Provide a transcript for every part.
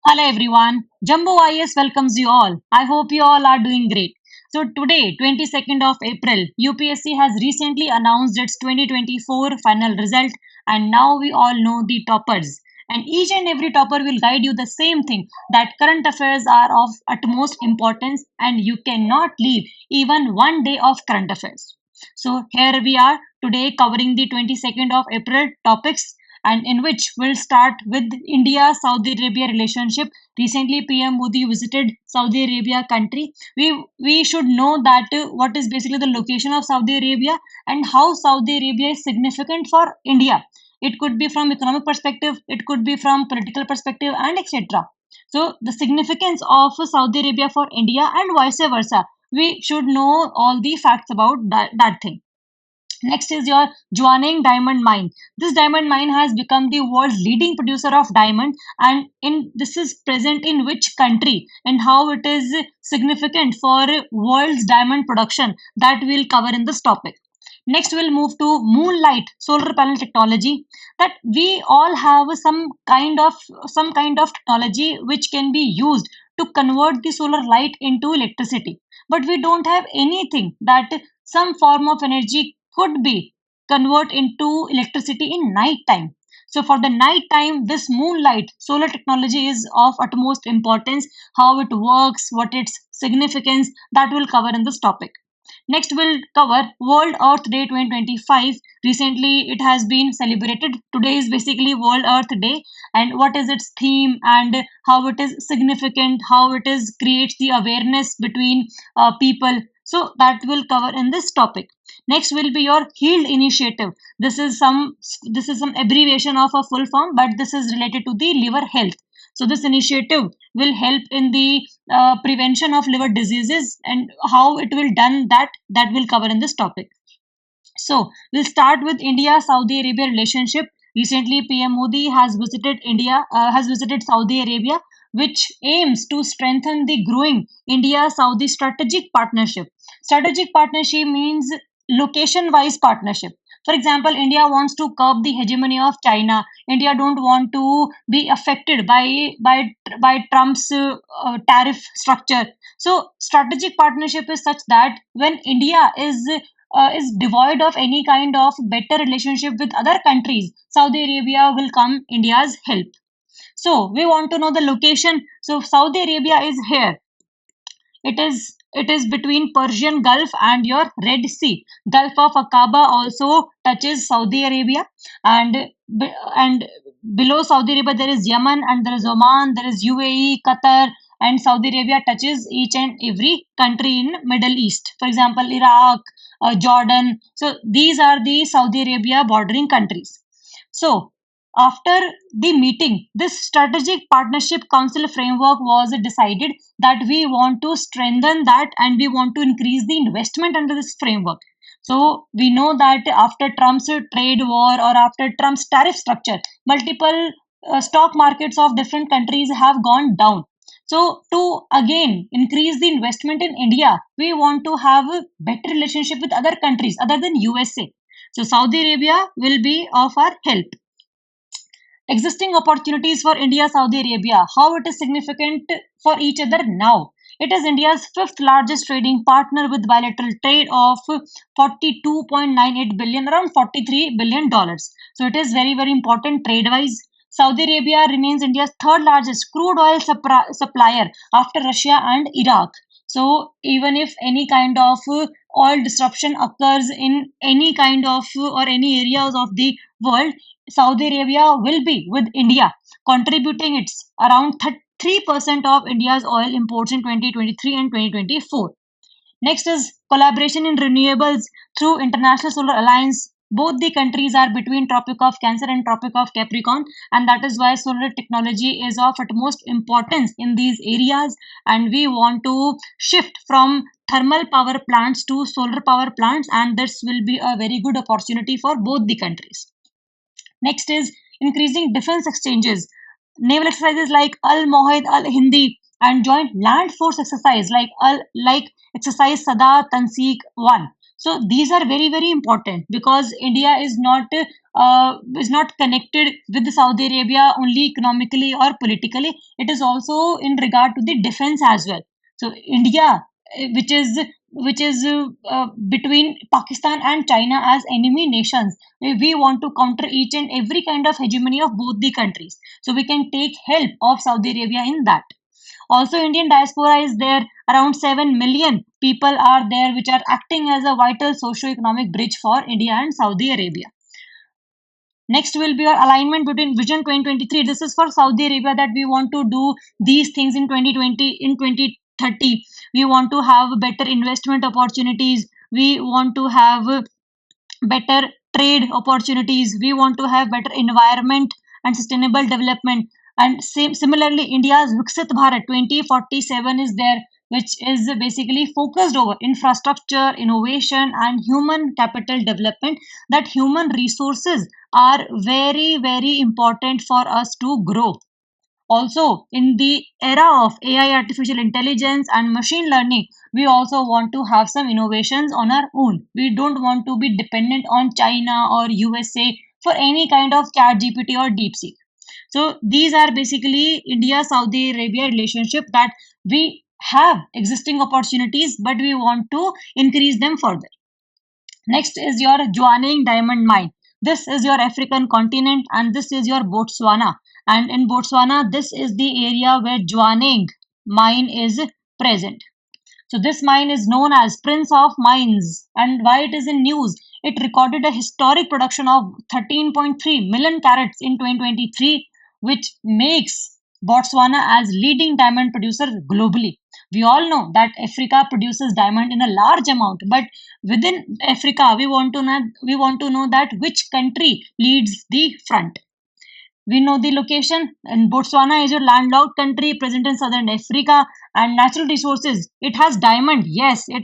Hello everyone, Jumbo IS welcomes you all. I hope you all are doing great. So today, 22nd of April, UPSC has recently announced its 2024 final result, and now we all know the toppers. And each and every topper will guide you the same thing, that current affairs are of utmost importance and you cannot leave even one day of current affairs. So here we are today covering the 22nd of April topics, and in which we'll start with India Saudi Arabia relationship. Recently, PM Modi visited Saudi Arabia country. We should know that what is basically the location of Saudi Arabia and how Saudi Arabia is significant for India. It could be from economic perspective, it could be from political perspective, and etc. So the significance of Saudi Arabia for India and vice versa. We should know all the facts about that thing. Next is your Jwaneng diamond mine. This diamond mine has become the world's leading producer of diamond, and in this is present in which country and how it is significant for world's diamond production, that we'll cover in this topic. Next, we'll move to Moonlight solar panel technology. That we all have some kind of technology which can be used to convert the solar light into electricity. But we don't have anything that some form of energy could be convert into electricity in night time. So for the night time, this Moonlight solar technology is of utmost importance. How it works, what its significance, that will cover in this topic. Next, we'll cover World Earth Day 2025. Recently, it has been celebrated. Today is basically World Earth Day, and what is its theme and how it is significant, how it is creates the awareness between people. So that will cover in this topic. Next will be your Healed Initiative. This is some abbreviation of a full form, but this is related to the liver health. So this initiative will help in the prevention of liver diseases, and how it will done that will cover in this topic. So we'll start with India Saudi Arabia relationship. Recently, PM Modi has visited Saudi Arabia, which aims to strengthen the growing India Saudi strategic partnership. Strategic partnership means location wise partnership. For example, India wants to curb the hegemony of China. India don't want to be affected by Trump's tariff structure. So strategic partnership is such that when India is devoid of any kind of better relationship with other countries, Saudi Arabia will come India's help. So we want to know the location. So Saudi Arabia is here. It is between Persian Gulf and your Red Sea. Gulf of Aqaba also touches Saudi Arabia, and and below Saudi Arabia there is Yemen, and there is Oman, there is UAE, Qatar, and Saudi Arabia touches each and every country in Middle East. For example, Iraq, Jordan. So these are the Saudi Arabia bordering countries. So after the meeting, this strategic partnership council framework was decided that we want to strengthen that and we want to increase the investment under this framework. So we know that after Trump's trade war or after Trump's tariff structure, multiple stock markets of different countries have gone down. So to again increase the investment in India, we want to have a better relationship with other countries other than USA. So Saudi Arabia will be of our help. Existing opportunities for India Saudi Arabia, how it is significant for each other now. It is India's fifth largest trading partner with bilateral trade of 42.98 billion, around 43 billion dollars. So it is very very important trade wise. Saudi Arabia remains India's third largest crude oil supplier after Russia and Iraq. So even if any kind of oil disruption occurs in any kind of or any areas of the world, Saudi Arabia will be with India, contributing its around 3% of India's oil imports in 2023 and 2024. Next is collaboration in renewables through International Solar Alliance. Both the countries are between Tropic of Cancer and Tropic of Capricorn, and that is why solar technology is of utmost importance in these areas. And we want to shift from thermal power plants to solar power plants, and this will be a very good opportunity for both the countries. Next is increasing defense exchanges. Naval exercises like Al Mohid Al Hindi and joint land force exercise like exercise Sada Tanseek 1. So these are very, very important because India is not connected with Saudi Arabia only economically or politically. It is also in regard to the defense as well. So India, which is between Pakistan and China as enemy nations, we want to counter each and every kind of hegemony of both the countries. So we can take help of Saudi Arabia in that. Also, Indian diaspora is there. Around 7 million people are there, which are acting as a vital socio-economic bridge for India and Saudi Arabia. Next will be your alignment between Vision 2023. This is for Saudi Arabia that we want to do these things in 2020, in 2030. We want to have better investment opportunities. We want to have better trade opportunities. We want to have better environment and sustainable development. And similarly, India's Viksit Bharat 2047 is there, which is basically focused over infrastructure, innovation, and human capital development. That human resources are very, very important for us to grow. Also, in the era of AI, artificial intelligence, and machine learning, we also want to have some innovations on our own. We don't want to be dependent on China or USA for any kind of chat GPT or DeepSeek. So these are basically India Saudi Arabia relationship that we have existing opportunities, but we want to increase them further. Next is your Jwaneng diamond mine. This is your African continent and this is your Botswana. And in Botswana, this is the area where Jwaneng mine is present. So this mine is known as Prince of Mines. And why it is in news? It recorded a historic production of 13.3 million carats in 2023, which makes Botswana as leading diamond producer globally. We all know that Africa produces diamond in a large amount, but within Africa, we want to know that which country leads the front. We know the location, and Botswana is a landlocked country present in southern Africa. And natural resources, it has diamond. Yes, it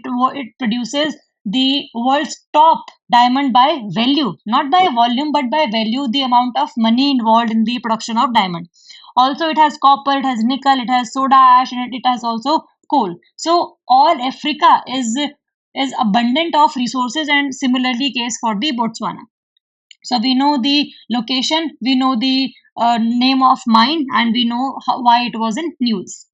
produces the world's top diamond by value, not by volume, but by value, the amount of money involved in the production of diamond. Also, it has copper, it has nickel, it has soda ash, and it has also coal. So all Africa is abundant of resources, and similarly case for the Botswana. So we know the location, we know the name of mine, and we know why it was in news.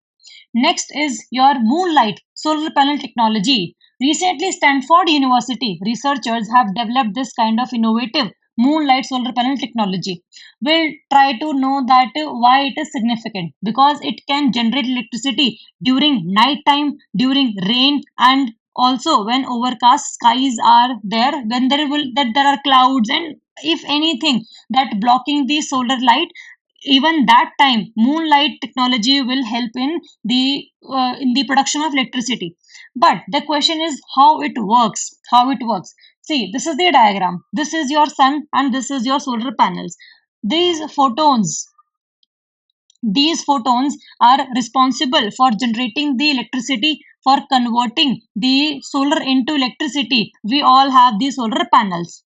Next is your Moonlight solar panel technology. Recently, Stanford University researchers have developed this kind of innovative Moonlight solar panel technology. We'll try to know that why it is significant because it can generate electricity during night time, during rain, and also when overcast skies are there, when there are clouds, and if anything that blocking the solar light, even that time Moonlight technology will help in the production of electricity. But the question is how it works. See, this is the diagram. This is your sun and this is your solar panels. These photons these photons are responsible for generating the electricity, for converting the solar into electricity. We all have the solar panels.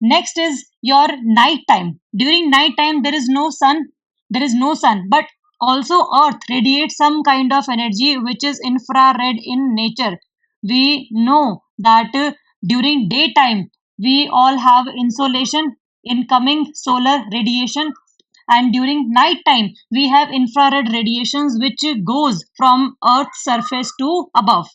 Next is your night time. During night time, there is no sun, but also Earth radiates some kind of energy which is infrared in nature. We know that during daytime, we all have insolation, incoming solar radiation, and during night time, we have infrared radiations which goes from Earth's surface to above.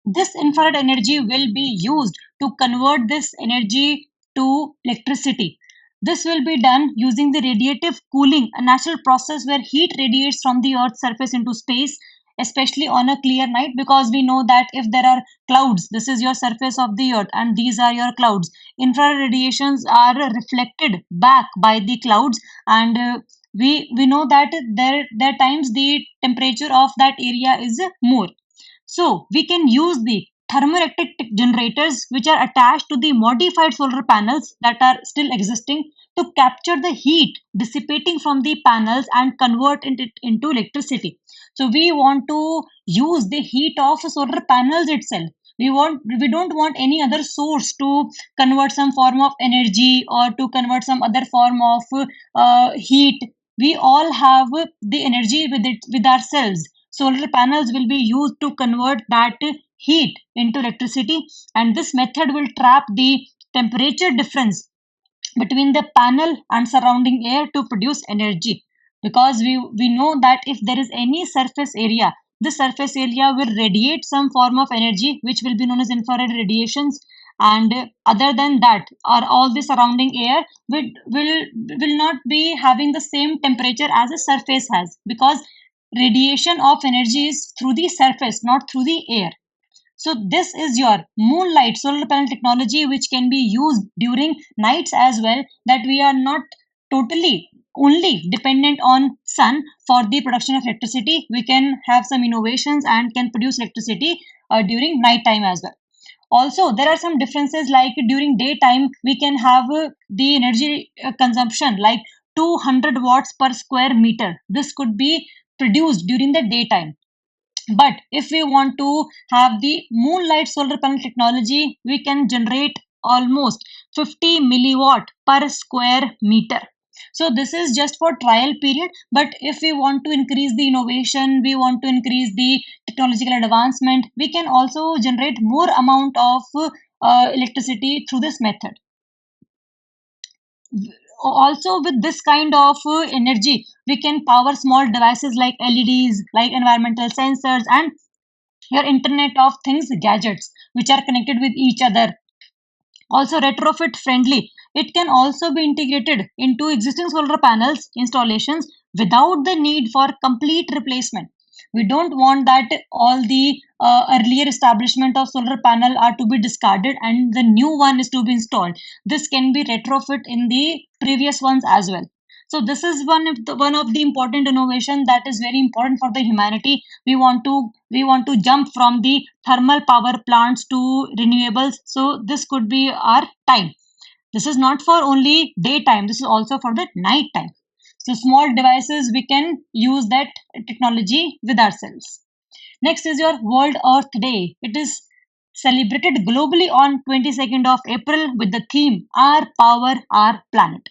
This infrared energy will be used to convert this energy to electricity. This will be done using the radiative cooling, a natural process where heat radiates from the Earth's surface into space, especially on a clear night, because we know that if there are clouds, this is your surface of the Earth, and these are your clouds. Infrared radiations are reflected back by the clouds, and we know that there times the temperature of that area is more. So we can use the thermoelectric generators which are attached to the modified solar panels that are still existing to capture the heat dissipating from the panels and convert it into electricity. So we want to use the heat of solar panels itself. We don't want any other source to convert some form of energy or to convert some other form of heat. We all have the energy with ourselves. Solar panels will be used to convert that heat into electricity, and this method will trap the temperature difference between the panel and surrounding air to produce energy, because we know that if there is any surface area, this surface area will radiate some form of energy which will be known as infrared radiations, and other than that, or all the surrounding air will not be having the same temperature as a surface has, because radiation of energy is through the surface, not through the air. So this is your Moonlight solar panel technology, which can be used during nights as well, that we are not totally only dependent on sun for the production of electricity. We can have some innovations and can produce electricity during night time as well. Also, there are some differences, like during daytime we can have the energy consumption like 200 watts per square meter. This could be produced during the daytime, but if we want to have the Moonlight solar panel technology, we can generate almost 50 milliwatt per square meter. So this is just for trial period, but if we want to increase the innovation, we want to increase the technological advancement, we can also generate more amount of electricity through this method. Also, with this kind of energy, we can power small devices like LEDs, like environmental sensors, and your internet of things gadgets which are connected with each other. Also retrofit friendly, it can also be integrated into existing solar panels installations without the need for complete replacement. We don't want that all the earlier establishment of solar panel are to be discarded and the new one is to be installed. This can be retrofit in the previous ones as well. So this is one of the important innovation that is very important for the humanity. We want to jump from the thermal power plants to renewables. So this could be our time. This is not for only daytime, this is also for the night time. So small devices, we can use that technology with ourselves. Next is your World Earth Day. It is celebrated globally on 22nd of April with the theme Our Power, Our Planet.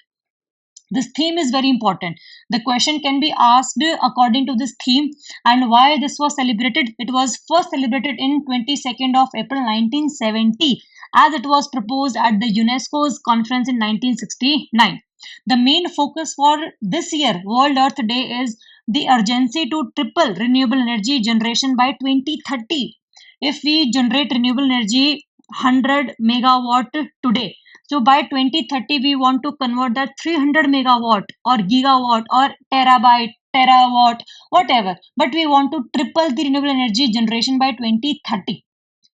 This theme is very important. The question can be asked according to this theme and why this was celebrated. It was first celebrated in 22nd of April 1970, as it was proposed at the UNESCO's conference in 1969. The main focus for this year World Earth Day is the urgency to triple renewable energy generation by 2030. If we generate renewable energy 100 megawatt today, so by 2030, we want to convert that 300 megawatt or gigawatt or terabyte, terawatt, whatever. But we want to triple the renewable energy generation by 2030.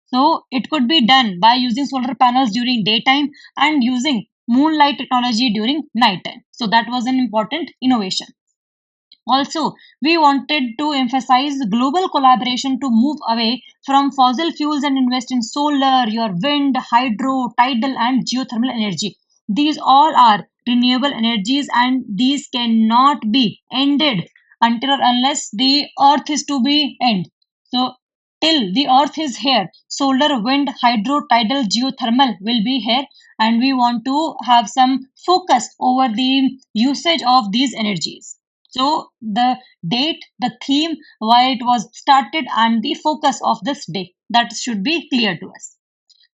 So it could be done by using solar panels during daytime and using Moonlight technology during nighttime. So that was an important innovation. Also, we wanted to emphasize global collaboration to move away from fossil fuels and invest in solar, your wind, hydro, tidal, and geothermal energy. These all are renewable energies and these cannot be ended until or unless the earth is to be end. So, till the earth is here, solar, wind, hydro, tidal, geothermal will be here, and we want to have some focus over the usage of these energies. So the date, the theme, why it was started, and the focus of this day, that should be clear to us.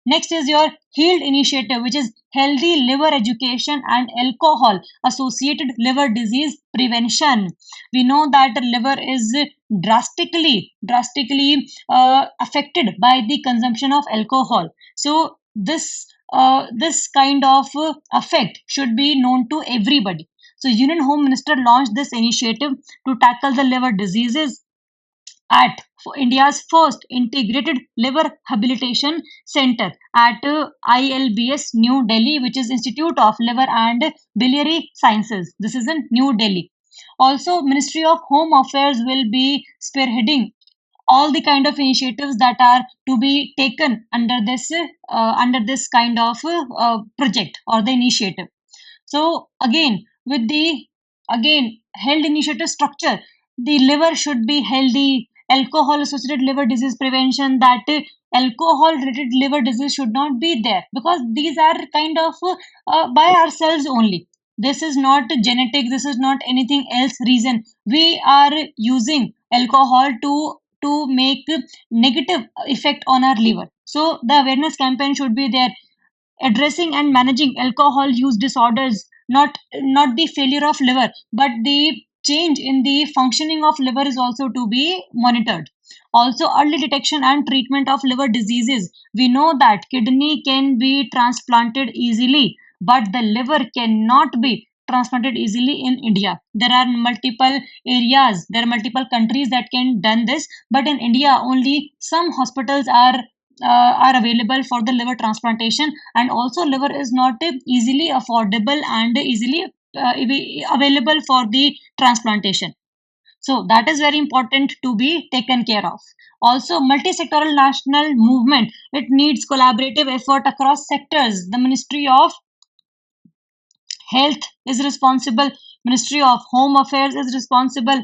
Next is your HEALED initiative, which is Healthy Liver Education and Alcohol Associated Liver Disease Prevention. We know that the liver is drastically affected by the consumption of alcohol. So this kind of effect should be known to everybody. So Union Home Minister launched this initiative to tackle the liver diseases at India's first integrated liver habilitation center at ILBS New Delhi, which is Institute of Liver and Biliary Sciences. This is in New Delhi. Also, Ministry of Home Affairs will be spearheading all the kind of initiatives that are to be taken under this kind of project or the initiative. So again, with the again health initiative structure, the liver should be healthy. Alcohol associated liver disease prevention, that alcohol related liver disease should not be there, because these are kind of by ourselves only. This is not genetic, this is not anything else reason. We are using alcohol to to make negative effect on our liver. So the awareness campaign should be there, addressing and managing alcohol use disorders, not the failure of liver, but the change in the functioning of liver is also to be monitored. Also, early detection and treatment of liver diseases. We know that kidney can be transplanted easily, but the liver cannot be transplanted easily in India. There are multiple areas, there are multiple countries that can done this, but in India only some hospitals are available for the liver transplantation. And also liver is not easily affordable and easily available for the transplantation. So that is very important to be taken care of. Also, multi-sectoral national movement, it needs collaborative effort across sectors. The Ministry of Health is responsible, Ministry of Home Affairs is responsible,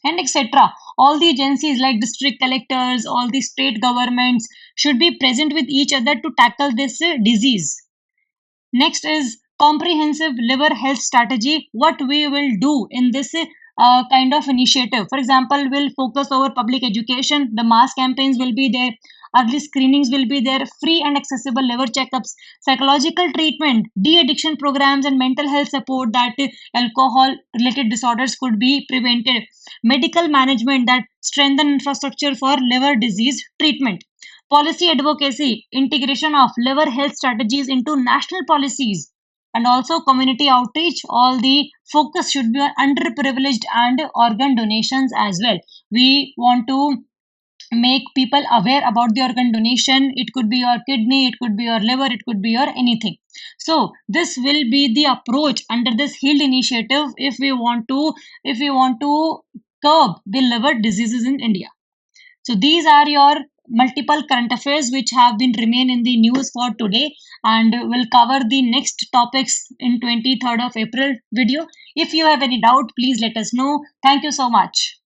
and etc. All the agencies like district collectors, all the state governments should be present with each other to tackle this disease. Next is comprehensive liver health strategy. What we will do in this kind of initiative. For example, we'll focus over public education. The mass campaigns will be there. Early screenings will be there. Free and accessible liver checkups, psychological treatment, de-addiction programs, and mental health support that alcohol-related disorders could be prevented. Medical management that strengthen infrastructure for liver disease treatment. Policy advocacy, integration of liver health strategies into national policies, and also community outreach. All the focus should be on underprivileged and organ donations as well. We want to make people aware about the organ donation. It could be your kidney, it could be your liver, it could be your anything. So this will be the approach under this healed initiative if we want to curb the liver diseases in India. So these are your multiple current affairs which have been remain in the news for today, and we'll cover the next topics in 23rd of April video. If you have any doubt, please let us know. Thank you so much.